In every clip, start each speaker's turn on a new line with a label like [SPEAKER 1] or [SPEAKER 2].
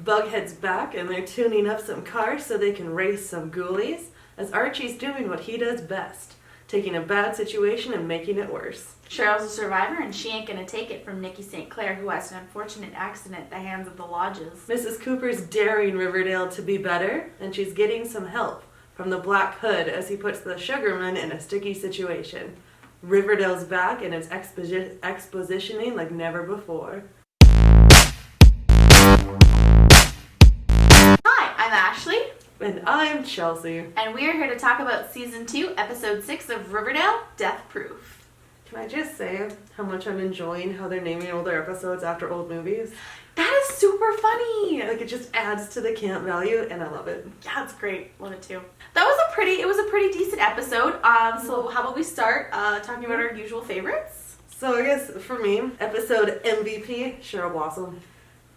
[SPEAKER 1] Bughead's back and they're tuning up some cars so they can race some ghoulies, as Archie's doing what he does best, taking a bad situation and making it worse.
[SPEAKER 2] Cheryl's a survivor and she ain't gonna take it from Nikki St. Clair, who has an unfortunate accident at the hands of the Lodges.
[SPEAKER 1] Mrs. Cooper's daring Riverdale to be better, and she's getting some help from the Black Hood as he puts the Sugarman in a sticky situation. Riverdale's back and it's expositioning like never before.
[SPEAKER 2] Hi, I'm Ashley.
[SPEAKER 1] And I'm Chelsea.
[SPEAKER 2] And we are here to talk about Season 2, Episode 6 of Riverdale, Death Proof.
[SPEAKER 1] Can I just say how much I'm enjoying how they're naming all their episodes after old movies?
[SPEAKER 2] That is super funny!
[SPEAKER 1] Like, it just adds to the camp value, and I love it.
[SPEAKER 2] Yeah, it's great. Love it too. It was a pretty decent episode. So how about we start talking about our usual favorites?
[SPEAKER 1] So I guess, for me, episode MVP, Cheryl Blossom.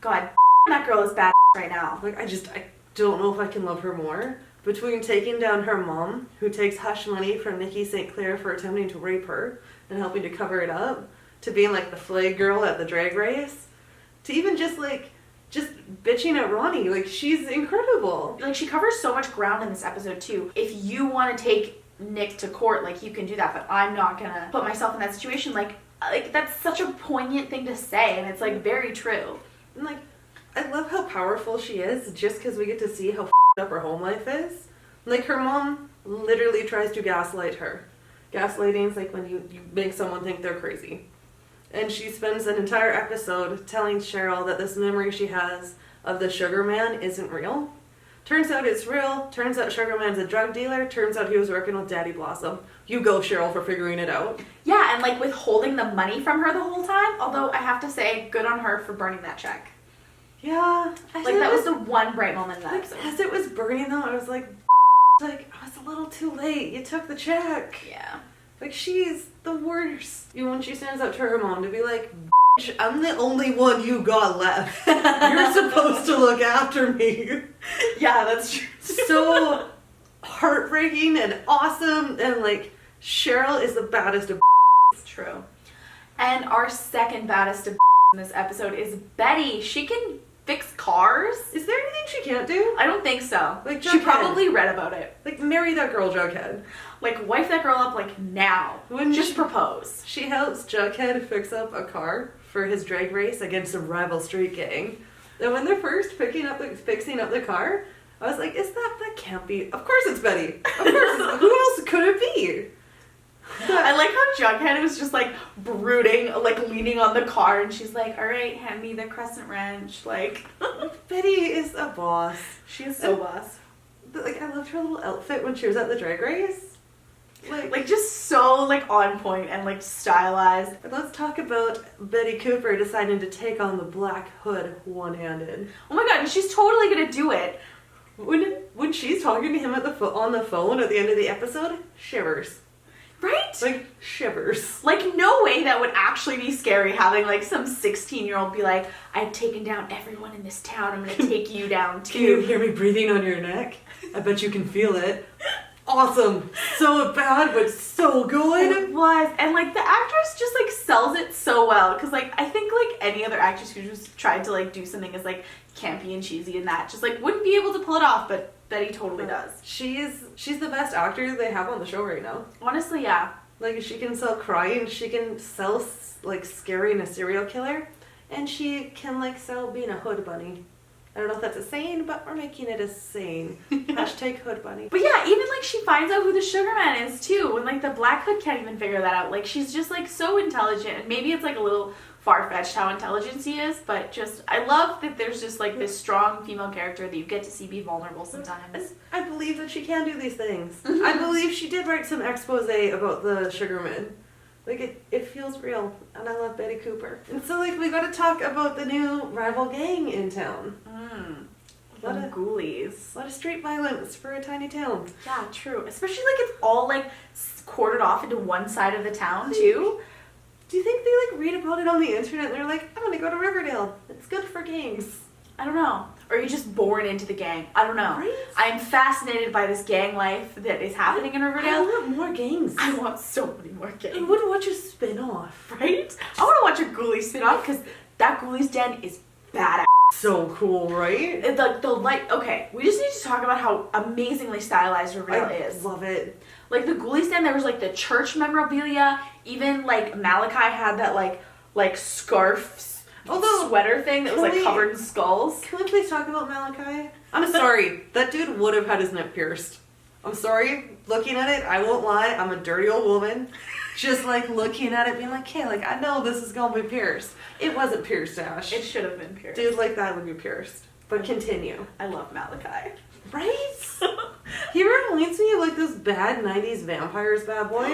[SPEAKER 2] God, that girl is bad right now.
[SPEAKER 1] Like, I don't know if I can love her more. Between taking down her mom, who takes hush money from Nikki St. Clair for attempting to rape her and helping to cover it up, to being like the flag girl at the drag race, to even just bitching at Ronnie. Like, she's incredible.
[SPEAKER 2] Like, she covers so much ground in this episode too. If you want to take Nick to court, like, you can do that, but I'm not gonna put myself in that situation. Like that's such a poignant thing to say, and it's like very true.
[SPEAKER 1] And like, I love how powerful she is just because we get to see how up her home life is. Like, her mom literally tries to gaslight her. Gaslighting is like when you make someone think they're crazy. And she spends an entire episode telling Cheryl that this memory she has of the Sugar Man isn't real. Turns out it's real. Turns out Sugar Man's a drug dealer. Turns out he was working with Daddy Blossom. You go, Cheryl, for figuring it out.
[SPEAKER 2] Yeah, and like withholding the money from her the whole time. Although I have to say, good on her for burning that check.
[SPEAKER 1] Yeah.
[SPEAKER 2] Like, that was the one bright moment in that episode.
[SPEAKER 1] As it was burning though, I was like, I was a little too late. You took the check.
[SPEAKER 2] Yeah.
[SPEAKER 1] Like, she's the worst. You know, when she stands up to her mom to be like, I'm the only one you got left. You're supposed to look after me.
[SPEAKER 2] Yeah, that's true.
[SPEAKER 1] So heartbreaking and awesome. And like, Cheryl is the baddest of
[SPEAKER 2] It's true. And our second baddest of in this episode is Betty. She can fix cars.
[SPEAKER 1] Is there anything she can't do?
[SPEAKER 2] I don't think so.
[SPEAKER 1] Like,
[SPEAKER 2] she
[SPEAKER 1] Jughead.
[SPEAKER 2] probably read about it.
[SPEAKER 1] Like, marry that girl, Jughead.
[SPEAKER 2] Like, wife that girl up, like, now. Just propose.
[SPEAKER 1] She helps Jughead fix up a car for his drag race against a rival street gang. And when they're first fixing up the car, I was like, that can't be. Of course it's Betty. Of course. Who else could it be?
[SPEAKER 2] I like how Jughead was just like brooding, like leaning on the car, and she's like, all right, hand me the crescent wrench. Like,
[SPEAKER 1] Betty is a boss.
[SPEAKER 2] She is so boss.
[SPEAKER 1] Like, I loved her little outfit when she was at the drag race.
[SPEAKER 2] Like just so like on point and like stylized.
[SPEAKER 1] Let's talk about Betty Cooper deciding to take on the Black Hood one-handed.
[SPEAKER 2] Oh my god, and she's totally gonna do it.
[SPEAKER 1] When she's talking to him on the phone at the end of the episode, shivers.
[SPEAKER 2] Right?
[SPEAKER 1] Like, shivers.
[SPEAKER 2] Like, no way that would actually be scary, having like some 16-year-old be like, I've taken down everyone in this town, I'm gonna take you down too.
[SPEAKER 1] Can you hear me breathing on your neck? I bet you can feel it. Awesome. So bad, but so good.
[SPEAKER 2] It was. And like, the actress just like sells it so well, because like, I think like any other actress who just tried to like do something as like campy and cheesy and that just like wouldn't be able to pull it off, but Betty totally does.
[SPEAKER 1] She's the best actor they have on the show right now.
[SPEAKER 2] Honestly, yeah.
[SPEAKER 1] Like, she can sell crying, she can sell like scaring a serial killer, and she can like sell being a hood bunny. I don't know if that's a saying, but we're making it a saying. Hashtag hood bunny.
[SPEAKER 2] But yeah, even like she finds out who the Sugar Man is too, when like the Black Hood can't even figure that out. Like, she's just like so intelligent, and maybe it's like a little far-fetched how intelligent he is, but just I love that there's just like this strong female character that you get to see be vulnerable sometimes.
[SPEAKER 1] I believe that she can do these things. I believe she did write some expose about the Sugarman. Like, it feels real, and I love Betty Cooper. And so, like, we gotta talk about the new rival gang in town.
[SPEAKER 2] A lot of ghoulies.
[SPEAKER 1] A lot of street violence for a tiny town.
[SPEAKER 2] Yeah, true. Especially, like, it's all, like, quartered off into one side of the town, too.
[SPEAKER 1] Do you think they, like, read about it on the internet and they're like, I'm gonna go to Riverdale. It's good for gangs.
[SPEAKER 2] I don't know. Or you're just born into the gang. I don't know.
[SPEAKER 1] Right?
[SPEAKER 2] I'm fascinated by this gang life that is happening in Riverdale.
[SPEAKER 1] I want more gangs.
[SPEAKER 2] I want so many more gangs.
[SPEAKER 1] I would watch a spin-off.
[SPEAKER 2] Right? I want to watch a Ghoulies spin-off because that Ghoulies den is badass.
[SPEAKER 1] so cool, right?
[SPEAKER 2] The light. Okay, we just need to talk about how amazingly stylized Riverdale is.
[SPEAKER 1] I love it.
[SPEAKER 2] Like the ghoulie stand, there was like the church memorabilia. Even like Malachi had that like scarf sweater thing that was like covered in skulls.
[SPEAKER 1] Can we please talk about Malachi? I'm sorry, that dude would have had his neck pierced. I'm sorry, looking at it, I won't lie, I'm a dirty old woman. Just like looking at it, being like, hey, like I know this is gonna be pierced. It wasn't pierced, Ash.
[SPEAKER 2] It should have been pierced.
[SPEAKER 1] Dude like that would be pierced. But continue.
[SPEAKER 2] I love Malachi.
[SPEAKER 1] Right? He reminds me of like those bad 90s vampires bad boys.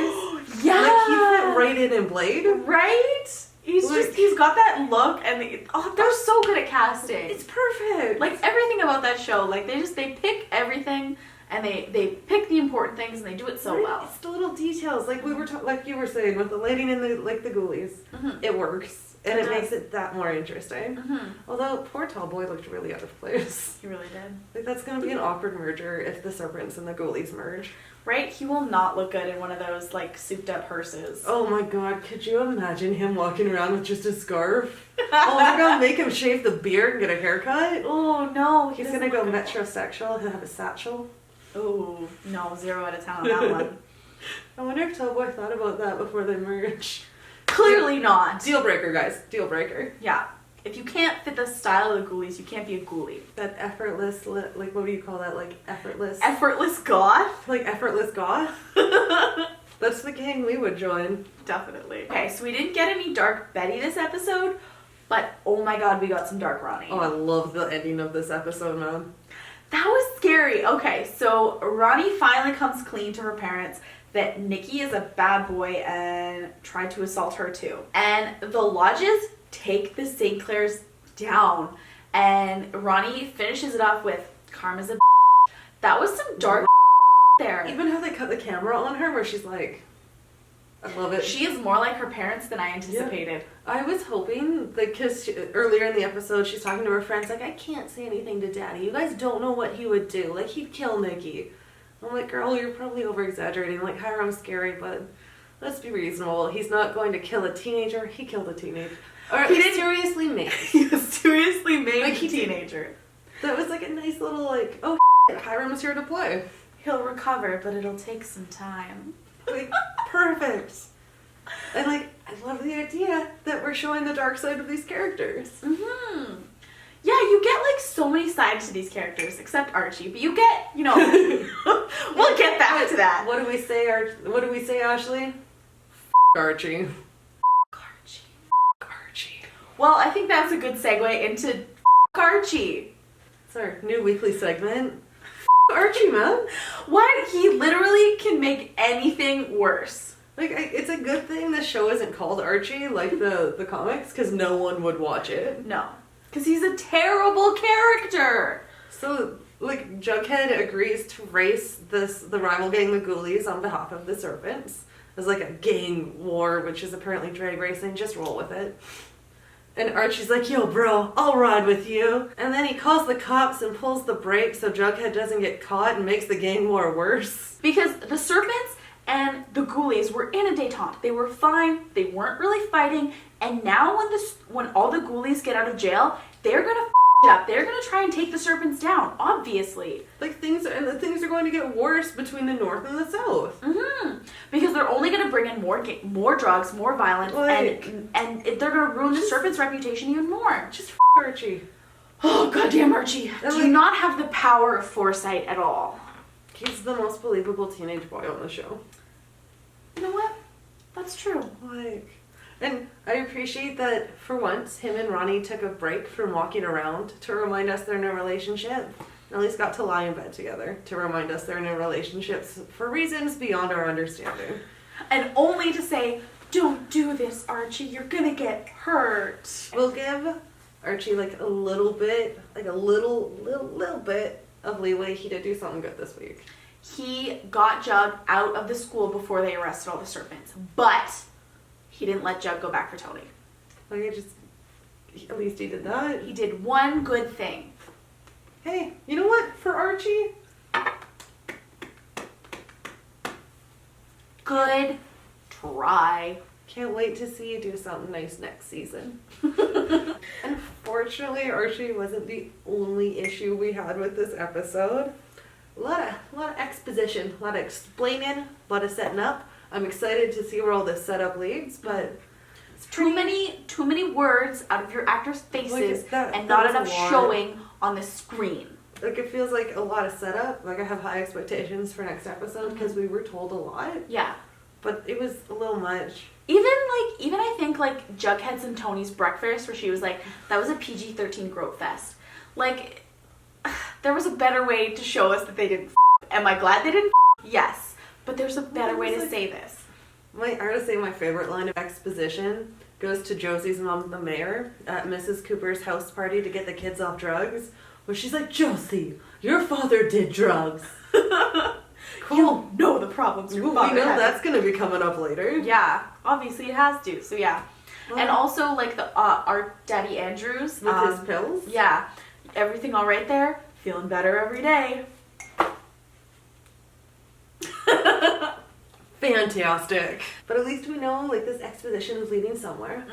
[SPEAKER 2] Yeah.
[SPEAKER 1] Like he fit right in Blade.
[SPEAKER 2] Right? He's got that look, and they're so good at casting.
[SPEAKER 1] It's perfect.
[SPEAKER 2] Like everything about that show, like they pick everything, and they pick the important things, and they do it so well.
[SPEAKER 1] It's the little details, like we were like you were saying with the lighting and the ghoulies.
[SPEAKER 2] Mm-hmm.
[SPEAKER 1] It works, and it makes it that more interesting.
[SPEAKER 2] Mm-hmm.
[SPEAKER 1] Although poor tall boy looked really out of place.
[SPEAKER 2] He really did.
[SPEAKER 1] Like that's gonna be an awkward merger if the serpents and the ghoulies merge.
[SPEAKER 2] Right? He will not look good in one of those like souped up hearses.
[SPEAKER 1] Oh my god, could you imagine him walking around with just a scarf? Oh, they're gonna make him shave the beard and get a haircut?
[SPEAKER 2] Oh no,
[SPEAKER 1] He's gonna go metrosexual, he'll have a satchel.
[SPEAKER 2] Oh no, 0 out of 10 on that one.
[SPEAKER 1] I wonder if Tallboy thought about that before they merge.
[SPEAKER 2] Clearly not.
[SPEAKER 1] Deal breaker, guys. Deal breaker.
[SPEAKER 2] Yeah. If you can't fit the style of the ghoulies, you can't be a ghoulie.
[SPEAKER 1] That effortless, like, what do you call that? Like, effortless?
[SPEAKER 2] Effortless goth?
[SPEAKER 1] Like, effortless goth? That's the gang we would join.
[SPEAKER 2] Definitely. Okay, so we didn't get any Dark Betty this episode, but oh my god, we got some Dark Ronnie.
[SPEAKER 1] Oh, I love the ending of this episode, man.
[SPEAKER 2] That was scary. Okay, so Ronnie finally comes clean to her parents that Nikki is a bad boy and tried to assault her too. And the Lodges take the St. Clairs down, and Ronnie finishes it off with karma's a That was some dark there.
[SPEAKER 1] Even how they cut the camera on her where she's like, I love it.
[SPEAKER 2] She is more like her parents than I anticipated.
[SPEAKER 1] Yeah. I was hoping, like, because earlier in the episode she's talking to her friends like, I can't say anything to Daddy. You guys don't know what he would do. Like, he'd kill Nikki. I'm like, girl, you're probably over-exaggerating. Like, Hiram's scary, but let's be reasonable. He's not going to kill a teenager. He killed a teenager. Or
[SPEAKER 2] He didn't-
[SPEAKER 1] seriously made.
[SPEAKER 2] He was seriously made
[SPEAKER 1] Like,
[SPEAKER 2] a
[SPEAKER 1] he did.
[SPEAKER 2] teenager.
[SPEAKER 1] That was like a nice little like, oh, Hiram's here to play.
[SPEAKER 2] He'll recover, but it'll take some time.
[SPEAKER 1] Like, perfect. And like, I love the idea that we're showing the dark side of these characters.
[SPEAKER 2] Mm-hmm. Yeah, you get like so many sides to these characters, except Archie. But you get, you know, we'll get back to that.
[SPEAKER 1] What do we say, What do we say, Ashley? F*** Archie.
[SPEAKER 2] Archie.
[SPEAKER 1] Archie.
[SPEAKER 2] Well, I think that's a good segue into Archie.
[SPEAKER 1] It's our new weekly segment. F*** Archie, man.
[SPEAKER 2] What? He literally can make anything worse.
[SPEAKER 1] Like, it's a good thing the show isn't called Archie like the comics, because no one would watch it.
[SPEAKER 2] No. Because he's a terrible character.
[SPEAKER 1] So, like, Jughead agrees to race the rival gang, the Ghoulies, on behalf of the Serpents. As like a gang war, which is apparently drag racing. Just roll with it. And Archie's like, yo, bro, I'll ride with you. And then he calls the cops and pulls the brake so Jughead doesn't get caught and makes the gang war worse.
[SPEAKER 2] Because the Serpents and the Ghoulies were in a detente. They were fine. They weren't really fighting. And now when all the Ghoulies get out of jail, they're gonna it up. They're gonna try and take the Serpents down, obviously.
[SPEAKER 1] Like, things are going to get worse between the North and the South.
[SPEAKER 2] Mm-hmm. Because they're only gonna bring in more drugs, more violence,
[SPEAKER 1] Like,
[SPEAKER 2] and they're gonna ruin the Serpents' reputation even more.
[SPEAKER 1] Just Archie.
[SPEAKER 2] Oh, goddamn Archie.
[SPEAKER 1] And
[SPEAKER 2] Do you not have the power of foresight at all?
[SPEAKER 1] He's the most believable teenage boy on the show.
[SPEAKER 2] You know what? That's true.
[SPEAKER 1] Like, and I appreciate that for once, him and Ronnie took a break from walking around to remind us they're in a relationship. And at least got to lie in bed together to remind us they're in a relationship for reasons beyond our understanding.
[SPEAKER 2] And only to say, don't do this, Archie. You're gonna get hurt.
[SPEAKER 1] We'll give Archie like a little bit, like a little bit of leeway. He did do something good this week.
[SPEAKER 2] He got Jug out of the school before they arrested all the Serpents, but he didn't let Jug go back for Tony.
[SPEAKER 1] Like, at least he did that.
[SPEAKER 2] He did one good thing.
[SPEAKER 1] Hey, you know what? For Archie,
[SPEAKER 2] Good try.
[SPEAKER 1] can't wait to see you do something nice next season. And Unfortunately, Archie wasn't the only issue we had with this episode. A lot of exposition, a lot of explaining, a lot of setting up. I'm excited to see where all this setup leads, but it's
[SPEAKER 2] too many words out of your actors' faces and not
[SPEAKER 1] was a
[SPEAKER 2] enough
[SPEAKER 1] lot.
[SPEAKER 2] showing on the screen.
[SPEAKER 1] Like, it feels like a lot of setup. Like, I have high expectations for next episode because we were told a lot,
[SPEAKER 2] Yeah.
[SPEAKER 1] but it was a little much.
[SPEAKER 2] Even I think like Jugheads and Tony's breakfast, where she was like, that was a PG-13 growth fest. Like, there was a better way to show us that they didn't. Am I glad they didn't? Yes, but there's a better way to say this.
[SPEAKER 1] I gotta say, my favorite line of exposition goes to Josie's mom, the mayor, at Mrs. Cooper's house party to get the kids off drugs, where she's like, Josie, your father did drugs. Cool.
[SPEAKER 2] You know the problems your
[SPEAKER 1] We
[SPEAKER 2] father
[SPEAKER 1] know
[SPEAKER 2] had.
[SPEAKER 1] that's gonna be coming up later.
[SPEAKER 2] Yeah, obviously it has to. So yeah, and also like the our Daddy Andrews
[SPEAKER 1] With his pills?
[SPEAKER 2] Yeah, everything all right there. Feeling better every day.
[SPEAKER 1] Fantastic. But at least we know, like, this exposition is leading somewhere.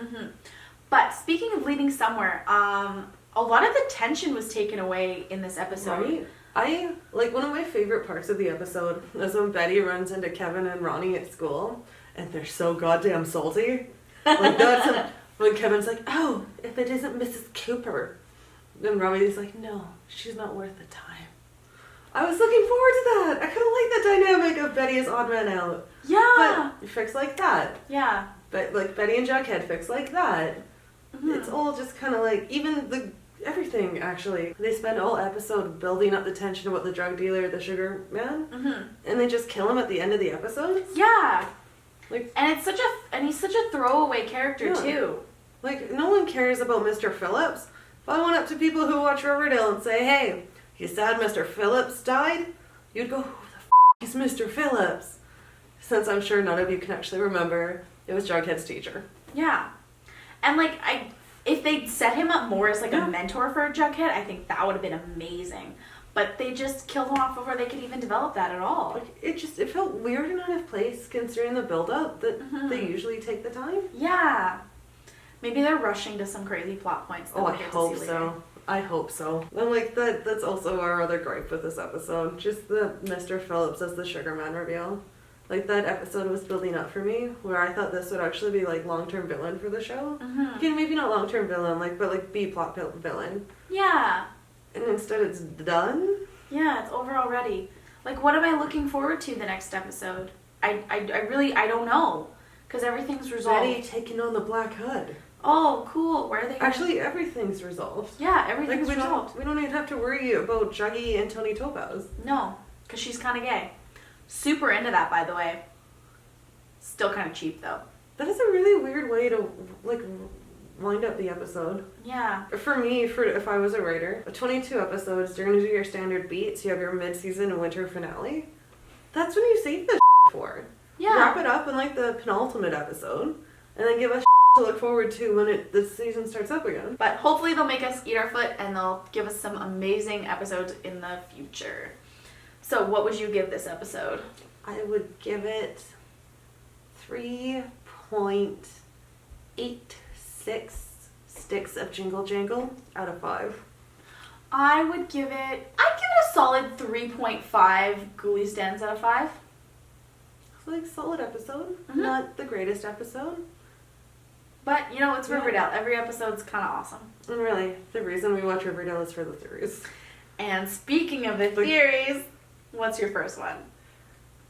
[SPEAKER 2] But speaking of leading somewhere, a lot of the tension was taken away in this episode.
[SPEAKER 1] Right? One of my favorite parts of the episode is when Betty runs into Kevin and Ronnie at school, and they're so goddamn salty. Like, that's when Kevin's like, oh, if it isn't Mrs. Cooper. Then Ronnie's like, no, she's not worth the time. I was looking forward to that. I kind of like the dynamic of Betty as odd man out.
[SPEAKER 2] Yeah.
[SPEAKER 1] But fix like that.
[SPEAKER 2] Yeah.
[SPEAKER 1] But like Betty and Jughead fix like that. It's all just kind of like, even everything actually. They spend all episode building up the tension about the drug dealer, the sugar man, and they just kill him at the end of the episode.
[SPEAKER 2] Yeah.
[SPEAKER 1] Like,
[SPEAKER 2] and he's such a throwaway character too.
[SPEAKER 1] Like, no one cares about Mr. Phillips. If I went up to people who watch Riverdale and say, hey, you sad Mr. Phillips died? You'd go, who the is Mr. Phillips? Since I'm sure none of you can actually remember, it was Jughead's teacher.
[SPEAKER 2] Yeah. And like, if they'd set him up more as like a mentor for Jughead, I think that would have been amazing. But they just killed him off before they could even develop that at all.
[SPEAKER 1] Like, it felt weird and out of place considering the build-up that they usually take the time.
[SPEAKER 2] Yeah. Maybe they're rushing to some crazy plot points.
[SPEAKER 1] I hope so. I hope so. And like that's also our other gripe with this episode. Just the Mr. Phillips as the Sugar Man reveal. Like, that episode was building up for me, where I thought this would actually be like long-term villain for the show. Again, maybe not long-term villain, but like B-plot villain.
[SPEAKER 2] Yeah.
[SPEAKER 1] And instead it's done.
[SPEAKER 2] Yeah, it's over already. Like, what am I looking forward to the next episode? I really don't know, because everything's resolved.
[SPEAKER 1] Betty taking on the Black Hood.
[SPEAKER 2] Oh, cool. Where are they going?
[SPEAKER 1] Actually, everything's resolved.
[SPEAKER 2] Yeah, everything's resolved.
[SPEAKER 1] We don't even have to worry about Juggy and Tony Topaz.
[SPEAKER 2] No, because she's kind of gay. Super into that, by the way. Still kind of cheap, though.
[SPEAKER 1] That is a really weird way to, like, wind up the episode.
[SPEAKER 2] Yeah.
[SPEAKER 1] For me, if I was a writer, 22 episodes, you're going to do your standard beats, you have your mid-season and winter finale. That's when you save the for.
[SPEAKER 2] Yeah.
[SPEAKER 1] Wrap it up in, like, the penultimate episode, and then give us to look forward to when the season starts up again.
[SPEAKER 2] But hopefully they'll make us eat our foot, and they'll give us some amazing episodes in the future. So what would you give this episode?
[SPEAKER 1] I would give it 3.86 sticks of Jingle Jangle out of 5.
[SPEAKER 2] I'd give it a solid 3.5 Ghoulies Dens out of 5.
[SPEAKER 1] It's like a solid episode. Not the greatest episode.
[SPEAKER 2] But, you know, it's Riverdale. Every episode's kind of awesome.
[SPEAKER 1] And really, the reason we watch Riverdale is for the theories.
[SPEAKER 2] And speaking of the theories, what's your first one?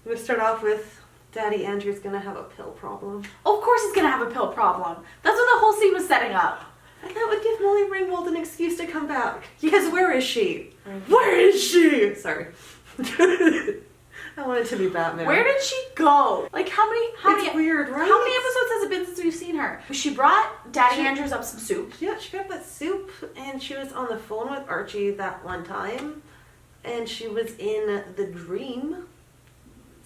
[SPEAKER 1] We start off with Daddy Andrew's gonna have a pill problem.
[SPEAKER 2] Oh, of course he's gonna have a pill problem. That's what the whole scene was setting up.
[SPEAKER 1] And that would give Molly Ringwald an excuse to come back. Because where is she? Where is she? Sorry. I wanted to be Batman.
[SPEAKER 2] Where did she go? Like, how many
[SPEAKER 1] weird, right?
[SPEAKER 2] How many episodes has it been since we've seen her? She brought Daddy Andrews up some soup.
[SPEAKER 1] Yeah, she got that soup, and she was on the phone with Archie that one time, and she was in the dream.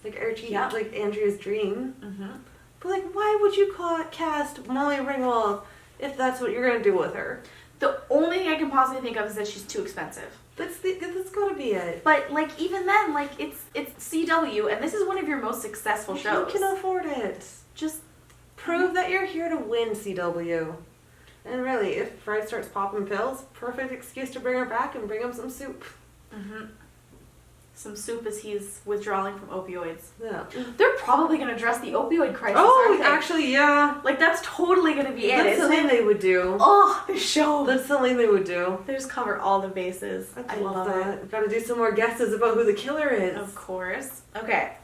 [SPEAKER 1] Like Archie, like Andrea's dream. But like, why would you cast Molly Ringwald if that's what you're gonna do with her?
[SPEAKER 2] The only thing I can possibly think of is that she's too expensive.
[SPEAKER 1] That's gotta be it.
[SPEAKER 2] But like, even then, like, it's CW, and this is one of your most successful shows.
[SPEAKER 1] You can afford it.
[SPEAKER 2] Just
[SPEAKER 1] prove that you're here to win, CW. And really, if Fred starts popping pills, perfect excuse to bring her back and bring him some soup.
[SPEAKER 2] Mm-hmm. Some soup as he's withdrawing from opioids.
[SPEAKER 1] Yeah.
[SPEAKER 2] They're probably going to address the opioid crisis,
[SPEAKER 1] Oh,
[SPEAKER 2] aren't they?
[SPEAKER 1] actually, yeah.
[SPEAKER 2] Like, that's totally going to be it,
[SPEAKER 1] That's
[SPEAKER 2] isn't
[SPEAKER 1] something
[SPEAKER 2] it?
[SPEAKER 1] they would do.
[SPEAKER 2] Oh, the show.
[SPEAKER 1] That's something they would do.
[SPEAKER 2] They just cover all the bases.
[SPEAKER 1] I love that. We've got to do some more guesses about who the killer is.
[SPEAKER 2] Of course. Okay.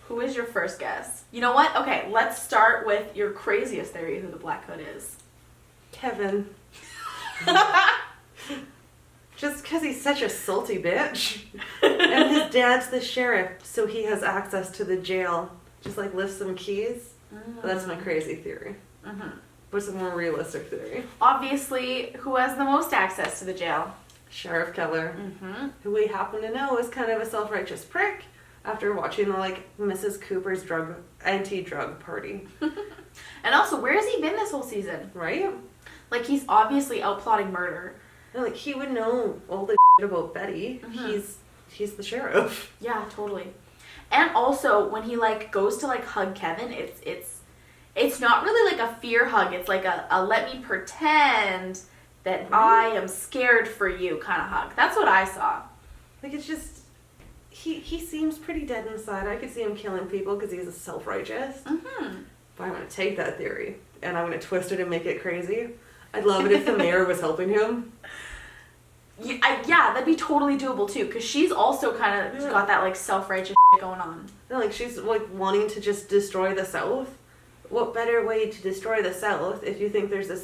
[SPEAKER 2] Who is your first guess? You know what? Okay, let's start with your craziest theory who the Black Hood is.
[SPEAKER 1] Kevin. Just because he's such a salty bitch. And his dad's the sheriff, so he has access to the jail. Just like lifts some keys. But that's my crazy theory.
[SPEAKER 2] Mm-hmm.
[SPEAKER 1] What's a more realistic theory?
[SPEAKER 2] Obviously, who has the most access to the jail?
[SPEAKER 1] Sheriff Keller.
[SPEAKER 2] Mm-hmm.
[SPEAKER 1] Who we happen to know is kind of a self-righteous prick after watching the, like, Mrs. Cooper's anti-drug party.
[SPEAKER 2] And also, where has he been this whole season?
[SPEAKER 1] Right?
[SPEAKER 2] Like, he's obviously out plotting murder.
[SPEAKER 1] And, like, he would know all the about Betty.
[SPEAKER 2] Mm-hmm.
[SPEAKER 1] He's the sheriff.
[SPEAKER 2] Yeah, totally. And also, when he, like, goes to, like, hug Kevin, it's not really, like, a fear hug. It's, like, a let me pretend that I am scared for you kind of hug. That's what I saw.
[SPEAKER 1] Like, it's just... He seems pretty dead inside. I could see him killing people because he's a self-righteous.
[SPEAKER 2] Mm-hmm.
[SPEAKER 1] But I'm going to take that theory, and I'm going to twist it and make it crazy. I'd love it if the mayor was helping him.
[SPEAKER 2] Yeah, that'd be totally doable, too, because she's also kind of got that, like, self-righteous shit going on.
[SPEAKER 1] No, like, she's, like, wanting to just destroy the South. What better way to destroy the South if you think there's a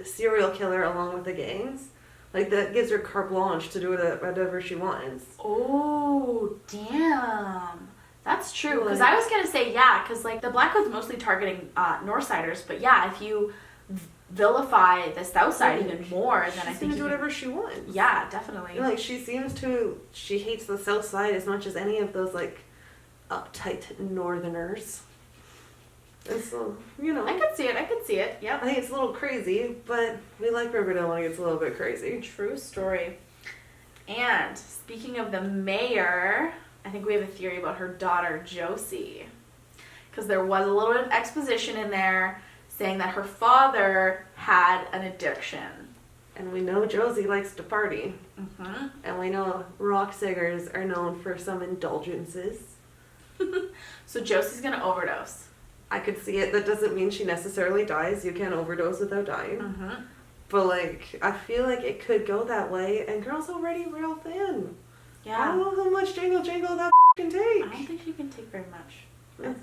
[SPEAKER 1] serial killer along with the gangs? Like, that gives her carte blanche to do whatever she wants.
[SPEAKER 2] Oh, damn. That's true. Because
[SPEAKER 1] Like-
[SPEAKER 2] I was going to say, yeah, because, like, the Black Hood's mostly targeting Northsiders. But, yeah, if you vilify the South Side even more, then I
[SPEAKER 1] She's
[SPEAKER 2] think
[SPEAKER 1] gonna do whatever she wants.
[SPEAKER 2] Yeah, definitely.
[SPEAKER 1] And, like, she hates the South Side as much as any of those, like, uptight Northerners. And so, you know.
[SPEAKER 2] I could see it. Yep.
[SPEAKER 1] I think it's a little crazy, but we like Riverdale when it gets a little bit crazy.
[SPEAKER 2] True story. And speaking of the mayor, I think we have a theory about her daughter, Josie. Because there was a little bit of exposition in there saying that her father had an addiction.
[SPEAKER 1] And we know Josie likes to party.
[SPEAKER 2] Mm-hmm.
[SPEAKER 1] And we know rock singers are known for some indulgences.
[SPEAKER 2] So Josie's going to overdose.
[SPEAKER 1] I could see it. That doesn't mean she necessarily dies. You can't overdose without dying.
[SPEAKER 2] Mm-hmm.
[SPEAKER 1] But, like, I feel like it could go that way. And girl's already real thin. I
[SPEAKER 2] Yeah.
[SPEAKER 1] don't know how much jingle that can take.
[SPEAKER 2] I don't think she can take very much.
[SPEAKER 1] It'd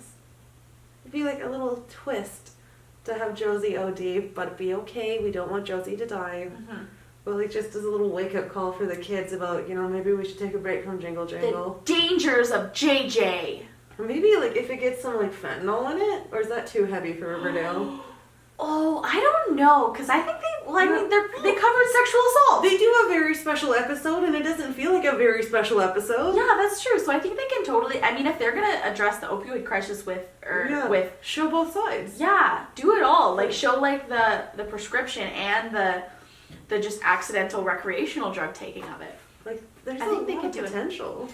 [SPEAKER 1] be like a little twist to have Josie OD, but be okay. We don't want Josie to die.
[SPEAKER 2] Mm-hmm.
[SPEAKER 1] But, like, just as a little wake-up call for the kids about, you know, maybe we should take a break from Jingle Jangle.
[SPEAKER 2] The dangers of JJ.
[SPEAKER 1] Or maybe, like, if it gets some, like, fentanyl in it, or is that too heavy for Riverdale?
[SPEAKER 2] Oh, I don't know, because I think they covered sexual assault.
[SPEAKER 1] They do a very special episode, and it doesn't feel like a very special episode.
[SPEAKER 2] Yeah, that's true. So I think they can totally, I mean, if they're going to address the opioid crisis with
[SPEAKER 1] show both sides.
[SPEAKER 2] Yeah, do it all. Like, show, like, the prescription and the just accidental recreational drug taking of it.
[SPEAKER 1] Like, there's
[SPEAKER 2] I
[SPEAKER 1] a
[SPEAKER 2] think they
[SPEAKER 1] lot
[SPEAKER 2] could
[SPEAKER 1] of
[SPEAKER 2] do it.
[SPEAKER 1] potential.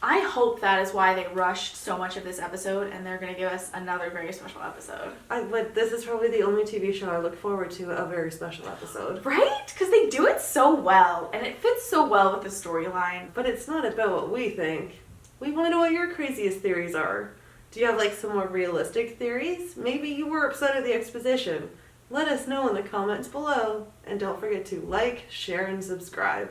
[SPEAKER 2] I hope that is why they rushed so much of this episode, and they're going to give us another very special episode.
[SPEAKER 1] But this is probably the only TV show I look forward to a very special episode.
[SPEAKER 2] Right? Because they do it so well, and it fits so well with the storyline.
[SPEAKER 1] But it's not about what we think. We want to know what your craziest theories are. Do you have, like, some more realistic theories? Maybe you were upset at the exposition. Let us know in the comments below. And don't forget to like, share, and subscribe.